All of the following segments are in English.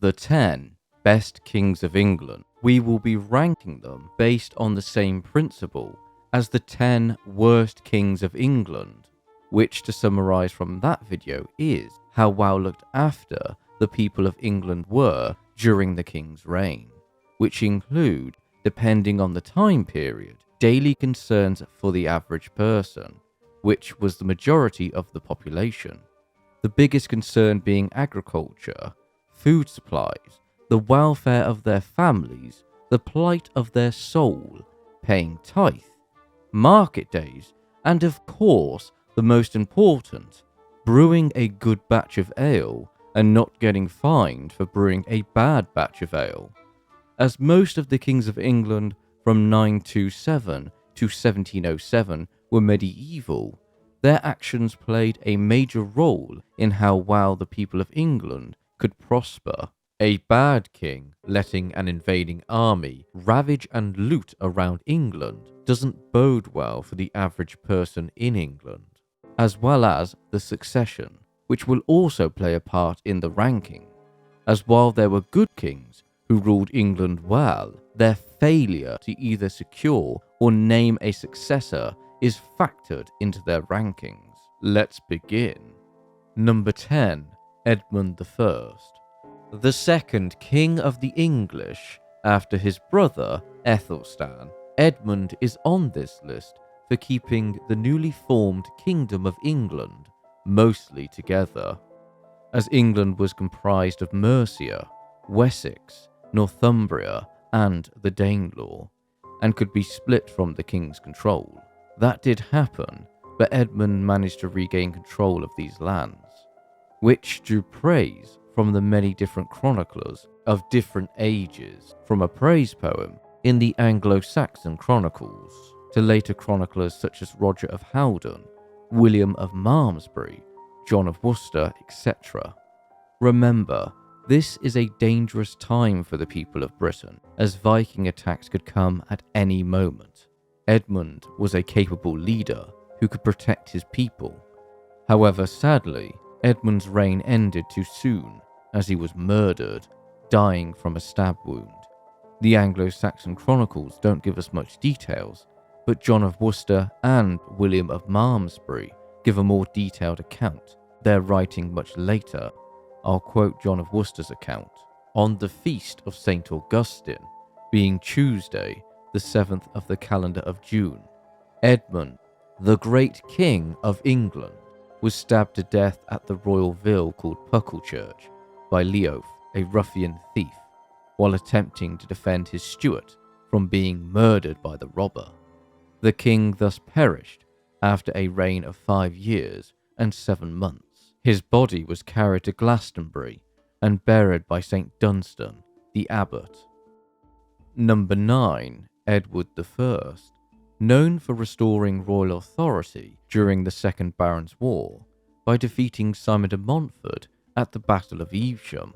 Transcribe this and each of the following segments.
The 10 best kings of England. We will be ranking them based on the same principle as the 10 worst kings of England, which, to summarize from that video, is how well looked after the people of England were during the king's reign, which include, depending on the time period, daily concerns for the average person, which was the majority of the population. The biggest concern being agriculture, food supplies, the welfare of their families, the plight of their soul, paying tithe, market days, and of course, the most important, brewing a good batch of ale and not getting fined for brewing a bad batch of ale. As most of the kings of England from 927 to 1707 were medieval, their actions played a major role in how well the people of England could prosper. A bad king letting an invading army ravage and loot around England doesn't bode well for the average person in England, as well as the succession, which will also play a part in the ranking, as while there were good kings who ruled England well, their failure to either secure or name a successor is factored into their rankings. Let's begin. Number 10. Edmund I. The second king of the English, after his brother Ethstan. Edmund is on this list for keeping the newly formed Kingdom of England mostly together, as England was comprised of Mercia, Wessex, Northumbria, and the Danelaw, and could be split from the king's control. That did happen, but Edmund managed to regain control of these lands, which drew praise from the many different chroniclers of different ages, from a praise poem in the Anglo-Saxon Chronicles to later chroniclers such as Roger of Howden, William of Malmesbury, John of Worcester, etc. Remember, this is a dangerous time for the people of Britain, as Viking attacks could come at any moment. Edmund was a capable leader who could protect his people. However, sadly, Edmund's reign ended too soon, as he was murdered, dying from a stab wound. The Anglo-Saxon Chronicles don't give us much details, but John of Worcester and William of Malmesbury give a more detailed account, their writing much later. I'll quote John of Worcester's account. On the feast of St. Augustine, being Tuesday, the 7th of the calendar of June, Edmund, the great king of England, was stabbed to death at the royal villa called Pucklechurch by Leof, a ruffian thief, while attempting to defend his Stuart from being murdered by the robber. The king thus perished after a reign of 5 years and 7 months. His body was carried to Glastonbury and buried by St. Dunstan, the abbot. Number 9. Edward I. Known for restoring royal authority during the Second Barons' War by defeating Simon de Montfort at the Battle of Evesham.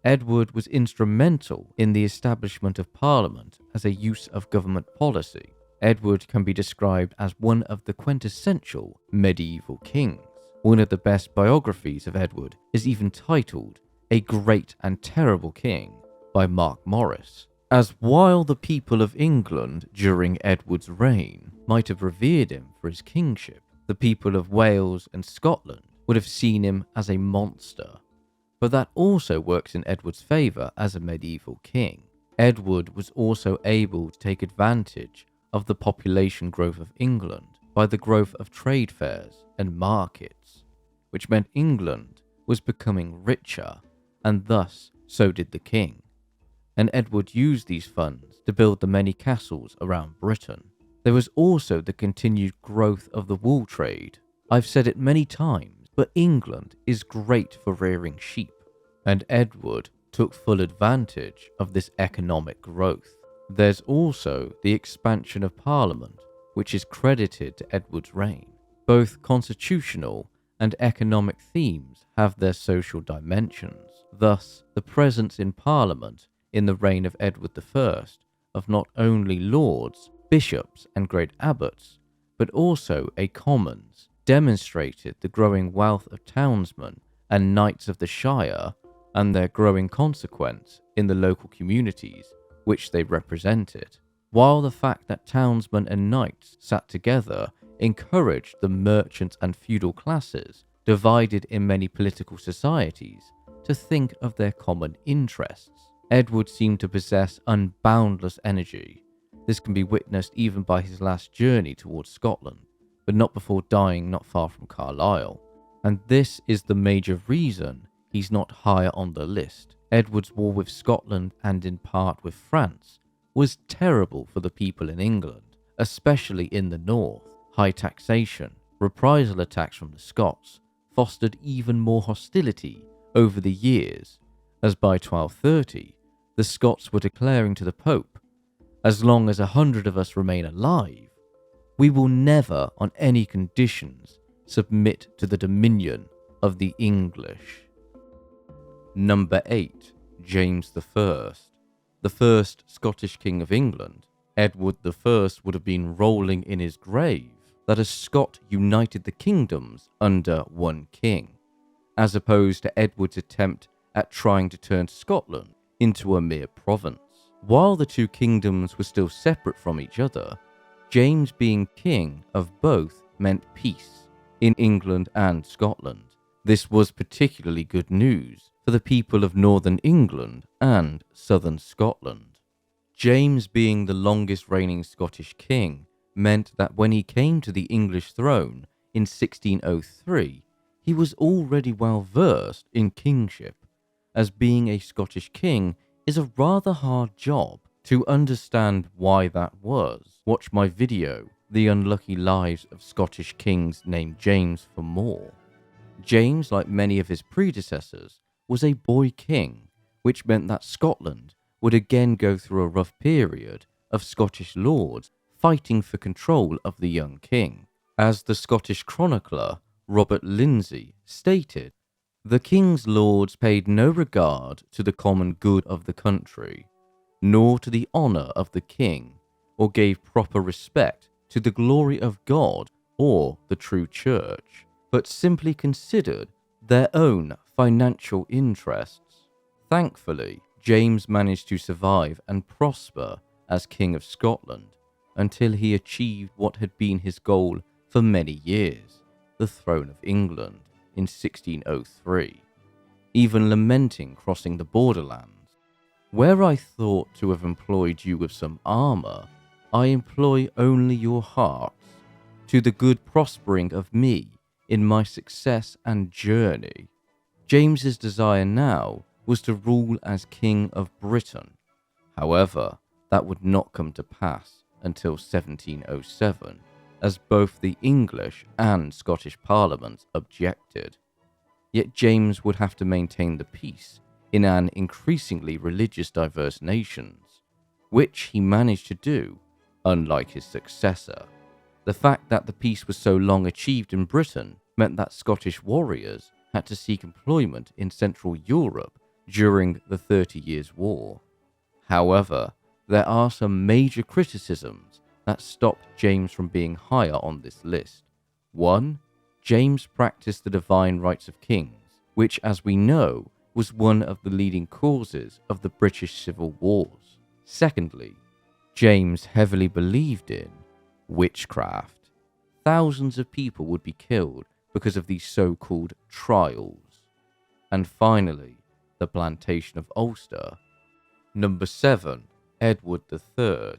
Edward was instrumental in the establishment of Parliament as a use of government policy. Edward can be described as one of the quintessential medieval kings. One of the best biographies of Edward is even titled A Great and Terrible King by Mark Morris, as while the people of England during Edward's reign might have revered him for his kingship, the people of Wales and Scotland would have seen him as a monster. But that also works in Edward's favour as a medieval king. Edward was also able to take advantage of the population growth of England by the growth of trade fairs and markets, which meant England was becoming richer, and thus so did the king. And Edward used these funds to build the many castles around Britain. There was also the continued growth of the wool trade. I've said it many times, but England is great for rearing sheep, and Edward took full advantage of this economic growth. There's also the expansion of Parliament, which is credited to Edward's reign. Both constitutional and economic themes have their social dimensions. Thus, the presence in Parliament in the reign of Edward I of not only lords, bishops, and great abbots, but also a commons, demonstrated the growing wealth of townsmen and knights of the shire, and their growing consequence in the local communities which they represented. While the fact that townsmen and knights sat together encouraged the merchants and feudal classes, divided in many political societies, to think of their common interests. Edward seemed to possess unboundless energy. This can be witnessed even by his last journey towards Scotland, but not before dying not far from Carlisle. And this is the major reason he's not higher on the list. Edward's war with Scotland, and in part with France, was terrible for the people in England, especially in the north. High taxation, reprisal attacks from the Scots, fostered even more hostility over the years, as by 1230, the Scots were declaring to the Pope, "As long as 100 of us remain alive, we will never, on any conditions, submit to the dominion of the English." Number 8. James I. The first Scottish King of England. Edward I would have been rolling in his grave that a Scot united the kingdoms under one king, as opposed to Edward's attempt at trying to turn Scotland into a mere province. While the two kingdoms were still separate from each other, James being king of both meant peace in England and Scotland. This was particularly good news for the people of northern England and southern Scotland. James being the longest reigning Scottish king meant that when he came to the English throne in 1603, he was already well versed in kingship, as being a Scottish king is a rather hard job. To understand why that was, watch my video, The Unlucky Lives of Scottish Kings Named James, for more. James, like many of his predecessors, was a boy king, which meant that Scotland would again go through a rough period of Scottish lords fighting for control of the young king. As the Scottish chronicler Robert Lindsay stated, "The king's lords paid no regard to the common good of the country, nor to the honour of the king, or gave proper respect to the glory of God or the true church, but simply considered their own financial interests." Thankfully, James managed to survive and prosper as King of Scotland until he achieved what had been his goal for many years, the throne of England, in 1603, even lamenting crossing the borderlands. "Where I thought to have employed you with some armour, I employ only your hearts, to the good prospering of me in my success and journey." James's desire now was to rule as King of Britain. However, that would not come to pass until 1707, as both the English and Scottish parliaments objected. Yet James would have to maintain the peace in an increasingly religious diverse nations, which he managed to do, unlike his successor. The fact that the peace was so long achieved in Britain meant that Scottish warriors had to seek employment in Central Europe during the 30 Years' War. However, there are some major criticisms that stopped James from being higher on this list. 1. James practiced the divine rights of kings, which, as we know, was one of the leading causes of the British Civil Wars. Secondly, James heavily believed in witchcraft. Thousands of people would be killed because of these so-called trials. And finally, the plantation of Ulster. Number 7. Edward III,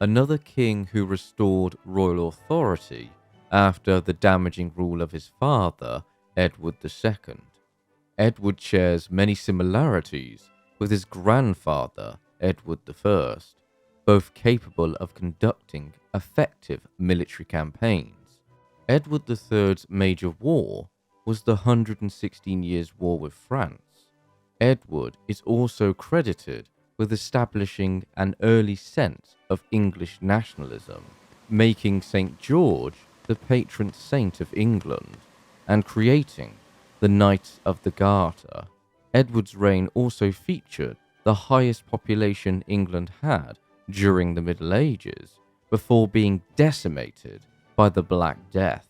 another king who restored royal authority after the damaging rule of his father, Edward II. Edward shares many similarities with his grandfather, Edward I, both capable of conducting effective military campaigns. Edward III's major war was the 116 Years' War with France. Edward is also credited with establishing an early sense of English nationalism, making St. George the patron saint of England, and creating the Knights of the Garter. Edward's reign also featured the highest population England had during the Middle Ages, before being decimated by the Black Death.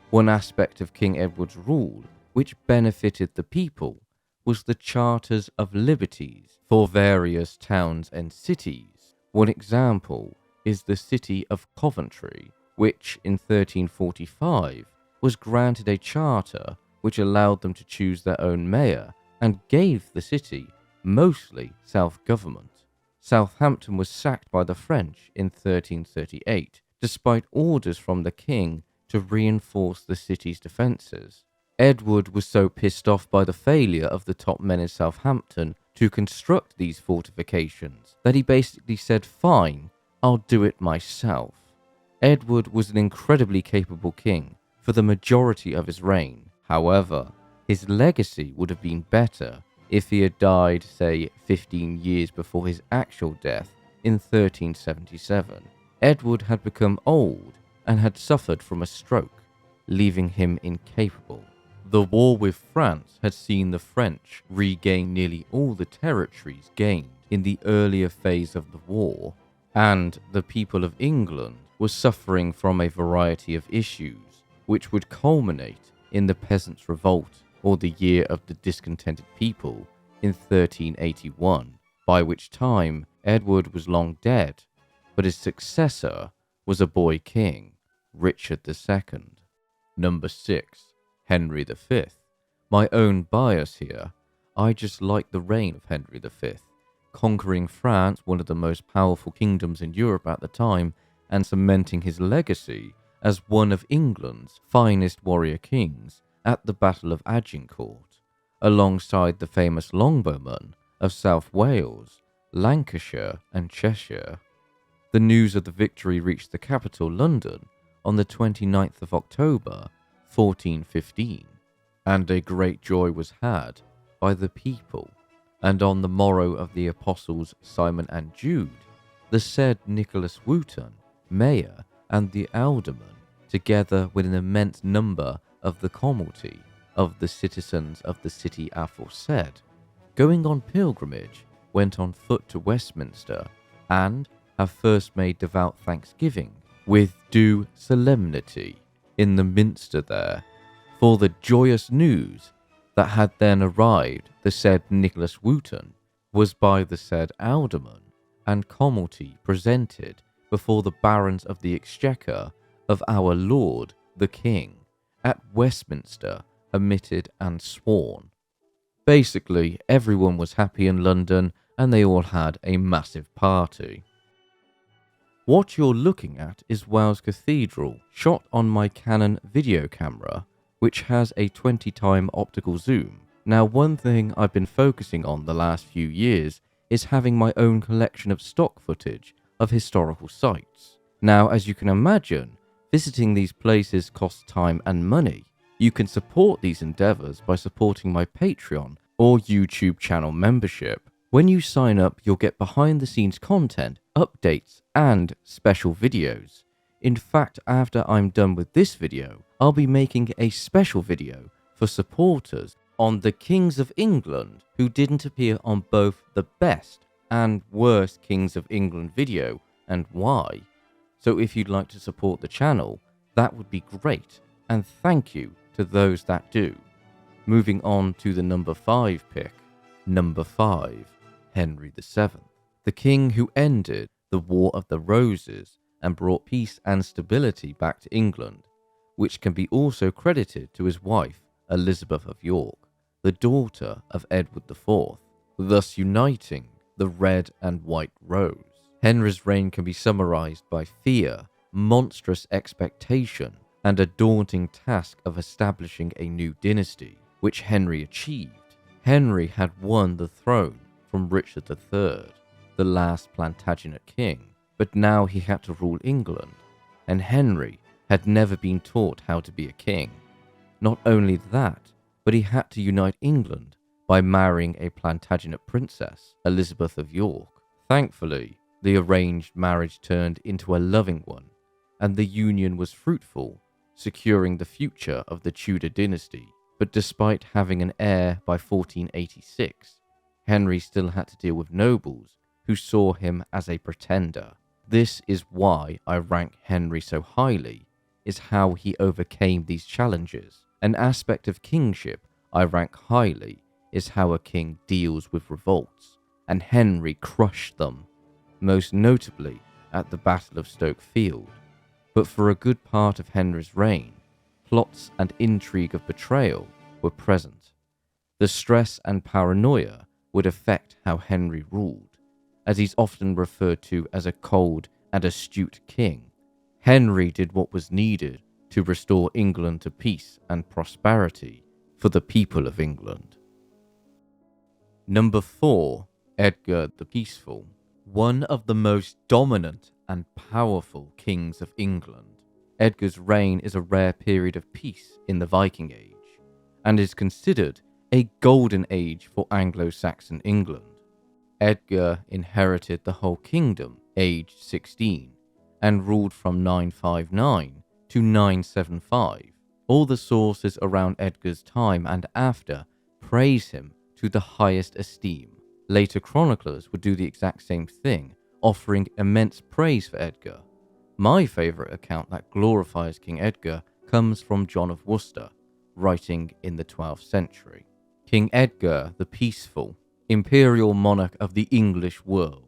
One aspect of King Edward's rule which benefited the people was the charters of liberties for various towns and cities. One example is the city of Coventry, which in 1345 was granted a charter which allowed them to choose their own mayor and gave the city mostly self-government. Southampton was sacked by the French in 1338, despite orders from the king to reinforce the city's defences. Edward was so pissed off by the failure of the top men in Southampton to construct these fortifications that he basically said, "Fine, I'll do it myself." Edward was an incredibly capable king for the majority of his reign. However, his legacy would have been better if he had died, say, 15 years before his actual death in 1377. Edward had become old and had suffered from a stroke, leaving him incapable. The war with France had seen the French regain nearly all the territories gained in the earlier phase of the war, and the people of England were suffering from a variety of issues, which would culminate in the Peasants' Revolt, or the Year of the Discontented People, in 1381, by which time Edward was long dead, but his successor was a boy king, Richard II. Number 6. Henry V. My own bias here. I just like the reign of Henry V, conquering France, one of the most powerful kingdoms in Europe at the time, and cementing his legacy as one of England's finest warrior kings at the Battle of Agincourt, alongside the famous longbowmen of South Wales, Lancashire and Cheshire. The news of the victory reached the capital, London, on the 29th of October, 1415, and a great joy was had by the people. And on the morrow of the apostles Simon and Jude, the said Nicholas Wooton, mayor, and the aldermen, together with an immense number of the commonalty of the citizens of the city aforesaid, going on pilgrimage, went on foot to Westminster, and have first made devout thanksgiving with due solemnity in the minster there, for the joyous news that had then arrived the said Nicholas Wooton was by the said alderman and commonalty presented before the barons of the exchequer of our Lord the King at Westminster, omitted and sworn. Basically, everyone was happy in London and they all had a massive party. What you're looking at is Wells Cathedral, shot on my Canon video camera, which has a 20x optical zoom. Now, one thing I've been focusing on the last few years is having my own collection of stock footage of historical sites. Now, as you can imagine, visiting these places costs time and money. You can support these endeavors by supporting my Patreon or YouTube channel membership. When you sign up, you'll get behind the scenes content, updates, and special videos. In fact, after I'm done with this video, I'll be making a special video for supporters on the Kings of England who didn't appear on both the best and worst Kings of England video and why. So if you'd like to support the channel, that would be great, and thank you to those that do. Moving on to the number 5 pick. Number 5. Henry VII. The king who ended the War of the Roses and brought peace and stability back to England, which can be also credited to his wife, Elizabeth of York, the daughter of Edward IV, thus uniting the red and white rose. Henry's reign can be summarized by fear, monstrous expectation, and a daunting task of establishing a new dynasty, which Henry achieved. Henry had won the throne from Richard III, the last Plantagenet king, but now he had to rule England, and Henry had never been taught how to be a king. Not only that, but he had to unite England by marrying a Plantagenet princess, Elizabeth of York. Thankfully, the arranged marriage turned into a loving one, and the union was fruitful, securing the future of the Tudor dynasty. But despite having an heir by 1486, Henry still had to deal with nobles who saw him as a pretender. This is why I rank Henry so highly, is how he overcame these challenges. An aspect of kingship I rank highly is how a king deals with revolts, and Henry crushed them, most notably at the Battle of Stoke Field. But for a good part of Henry's reign, plots and intrigue of betrayal were present. The stress and paranoia would affect how Henry ruled, as he's often referred to as a cold and astute king. Henry did what was needed to restore England to peace and prosperity for the people of England. Number 4. Edgar the Peaceful, one of the most dominant and powerful kings of England. Edgar's reign is a rare period of peace in the Viking Age, and is considered a golden age for Anglo-Saxon England. Edgar inherited the whole kingdom aged 16 and ruled from 959 to 975. All the sources around Edgar's time and after praise him to the highest esteem. Later chroniclers would do the exact same thing, offering immense praise for Edgar. My favourite account that glorifies King Edgar comes from John of Worcester, writing in the 12th century. King Edgar the Peaceful, imperial monarch of the English world,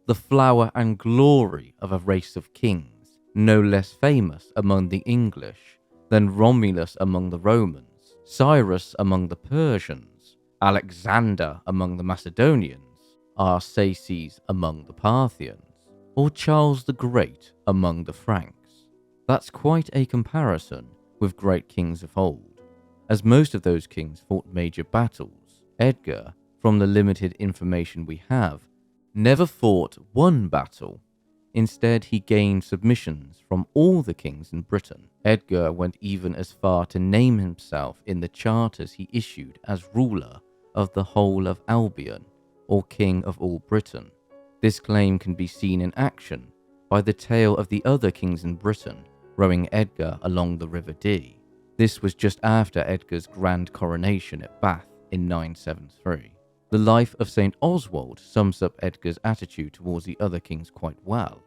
the flower and glory of a race of kings, no less famous among the English than Romulus among the Romans, Cyrus among the Persians, Alexander among the Macedonians, Arsaces among the Parthians, or Charles the Great among the Franks. That's quite a comparison with great kings of old, as most of those kings fought major battles. Edgar, from the limited information we have, never fought one battle. Instead, he gained submissions from all the kings in Britain. Edgar went even as far to name himself in the charters he issued as ruler of the whole of Albion, or king of all Britain. This claim can be seen in action by the tale of the other kings in Britain rowing Edgar along the River Dee. This was just after Edgar's grand coronation at Bath in 973. The life of St. Oswald sums up Edgar's attitude towards the other kings quite well.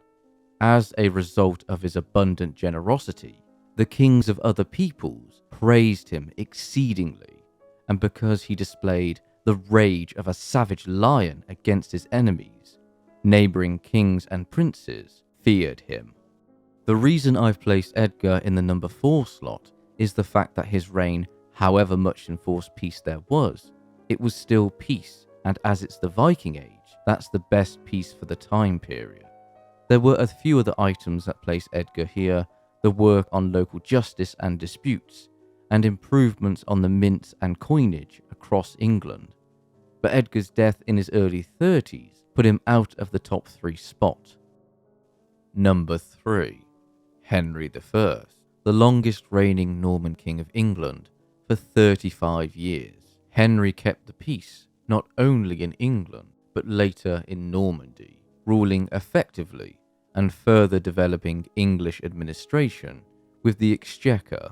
As a result of his abundant generosity, the kings of other peoples praised him exceedingly, and because he displayed the rage of a savage lion against his enemies, neighbouring kings and princes feared him. The reason I've placed Edgar in the number 4 slot is the fact that his reign, however much enforced peace there was, it was still peace, and as it's the Viking Age, that's the best peace for the time period. There were a few other items that place Edgar here: the work on local justice and disputes, and improvements on the mints and coinage across England. But Edgar's death in his early 30s put him out of the top 3 spot. Number 3. Henry I, the longest reigning Norman king of England for 35 years. Henry kept the peace not only in England, but later in Normandy, ruling effectively and further developing English administration with the Exchequer.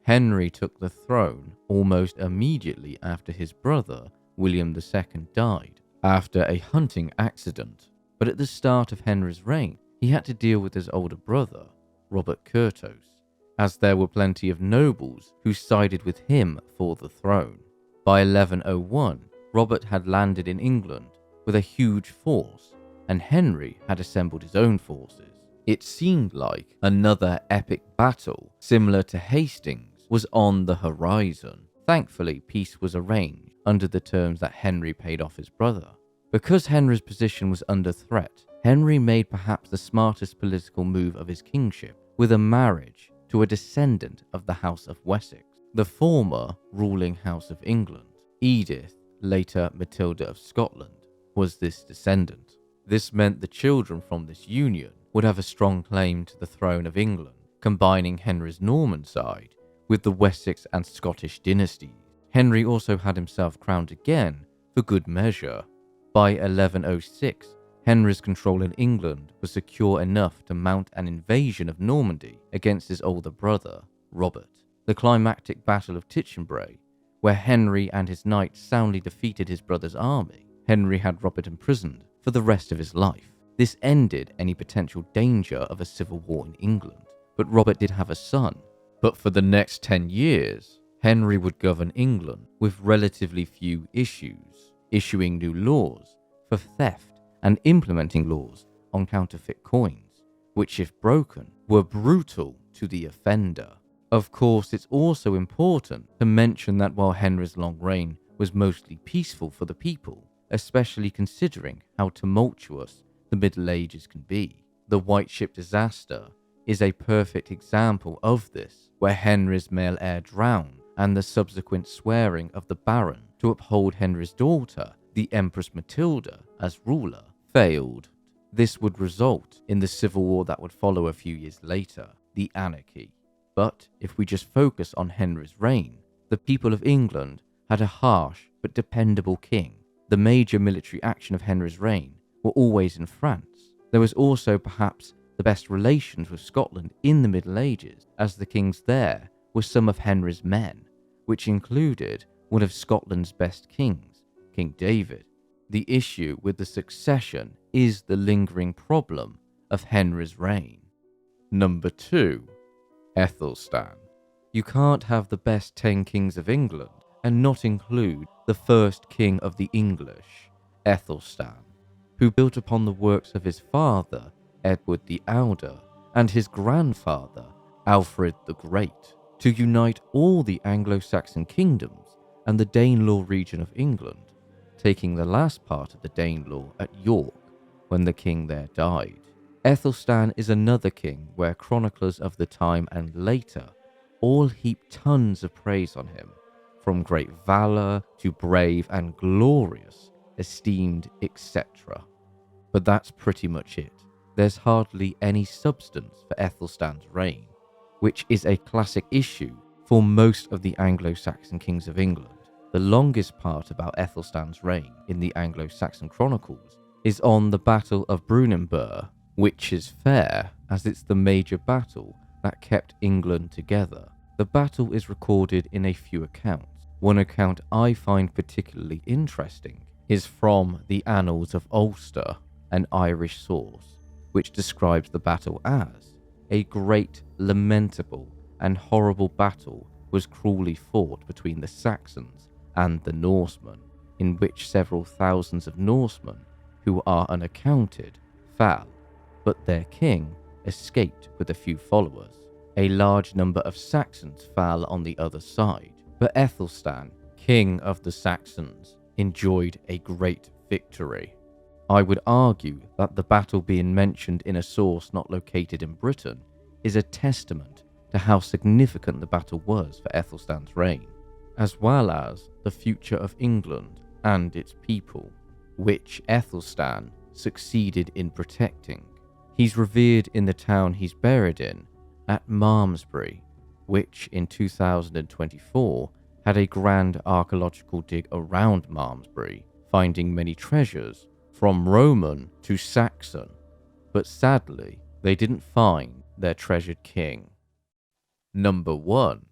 Henry took the throne almost immediately after his brother, William II, died after a hunting accident. But at the start of Henry's reign, he had to deal with his older brother, Robert Curthose, as there were plenty of nobles who sided with him for the throne. By 1101, Robert had landed in England with a huge force, and Henry had assembled his own forces. It seemed like another epic battle, similar to Hastings, was on the horizon. Thankfully, peace was arranged under the terms that Henry paid off his brother. Because Henry's position was under threat, Henry made perhaps the smartest political move of his kingship, with a marriage to a descendant of the House of Wessex, the former ruling House of England. Edith, later Matilda of Scotland, was this descendant. This meant the children from this union would have a strong claim to the throne of England, combining Henry's Norman side with the Wessex and Scottish dynasties. Henry also had himself crowned again for good measure. By 1106, Henry's control in England was secure enough to mount an invasion of Normandy against his older brother, Robert. The climactic Battle of Titchenbray, where Henry and his knights soundly defeated his brother's army. Henry had Robert imprisoned for the rest of his life. This ended any potential danger of a civil war in England, but Robert did have a son. But for the next 10 years, Henry would govern England with relatively few issues, issuing new laws for theft and implementing laws on counterfeit coins, which if broken were brutal to the offender. Of course, it's also important to mention that while Henry's long reign was mostly peaceful for the people, especially considering how tumultuous the Middle Ages can be, the White Ship disaster is a perfect example of this, where Henry's male heir drowned and the subsequent swearing of the Baron to uphold Henry's daughter, the Empress Matilda, as ruler, failed. This would result in the civil war that would follow a few years later, the Anarchy. But if we just focus on Henry's reign, the people of England had a harsh but dependable king. The major military action of Henry's reign were always in France. There was also perhaps the best relations with Scotland in the Middle Ages, as the kings there were some of Henry's men, which included one of Scotland's best kings, King David. The issue with the succession is the lingering problem of Henry's reign. Number 2. Ethelstan. You can't have the best 10 kings of England and not include the first king of the English, Ethelstan, who built upon the works of his father, Edward the Elder, and his grandfather, Alfred the Great, to unite all the Anglo-Saxon kingdoms and the Danelaw region of England, taking the last part of the Danelaw at York when the king there died. Ethelstan is another king where chroniclers of the time and later all heap tons of praise on him, from great valor to brave and glorious, esteemed, etc. But that's pretty much it. There's hardly any substance for Ethelstan's reign, which is a classic issue for most of the Anglo-Saxon kings of England. The longest part about Ethelstan's reign in the Anglo-Saxon chronicles is on the Battle of Brunanburh, which is fair as it's the major battle that kept England together. The battle is recorded in a few accounts. One account I find particularly interesting is from the Annals of Ulster, an Irish source, which describes the battle as a great, lamentable, and horrible battle was cruelly fought between the Saxons and the Norsemen, in which several thousands of Norsemen, who are unaccounted, fell, but their king escaped with a few followers. A large number of Saxons fell on the other side, but Ethelstan, king of the Saxons, enjoyed a great victory. I would argue that the battle being mentioned in a source not located in Britain is a testament to how significant the battle was for Ethelstan's reign, as well as the future of England and its people, which Ethelstan succeeded in protecting. He's revered in the town he's buried in, at Malmesbury, which in 2024 had a grand archaeological dig around Malmesbury, finding many treasures from Roman to Saxon, but sadly they didn't find their treasured king. Number 1.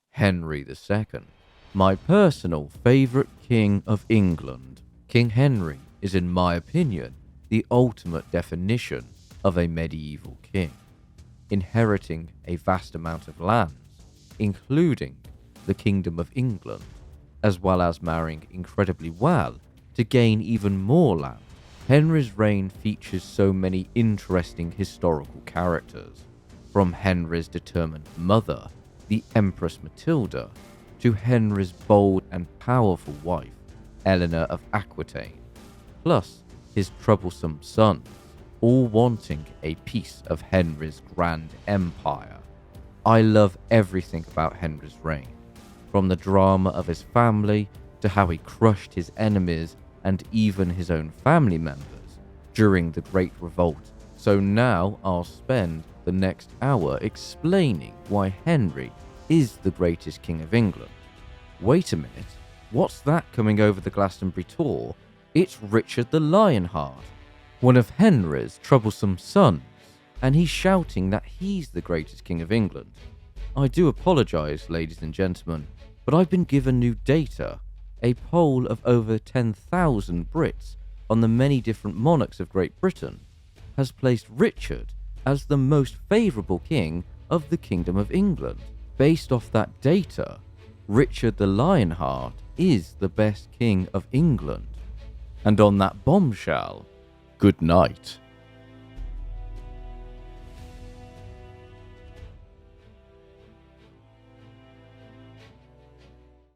Henry II. My personal favourite king of England. King Henry is, in my opinion, the ultimate definition of a medieval king, inheriting a vast amount of lands, including the Kingdom of England, as well as marrying incredibly well to gain even more land. Henry's reign features so many interesting historical characters, from Henry's determined mother, the Empress Matilda, to Henry's bold and powerful wife, Eleanor of Aquitaine, plus his troublesome sons, all wanting a piece of Henry's grand empire. I love everything about Henry's reign, from the drama of his family to how he crushed his enemies and even his own family members during the Great Revolt. So now I'll spend the next hour explaining why Henry is the greatest king of England. Wait a minute, what's that coming over the Glastonbury Tor? It's Richard the Lionheart, one of Henry's troublesome sons, and he's shouting that he's the greatest king of England. I do apologise, ladies and gentlemen, but I've been given new data. A poll of over 10,000 Brits on the many different monarchs of Great Britain has placed Richard as the most favourable king of the Kingdom of England. Based off that data, Richard the Lionheart is the best king of England. And on that bombshell, good night.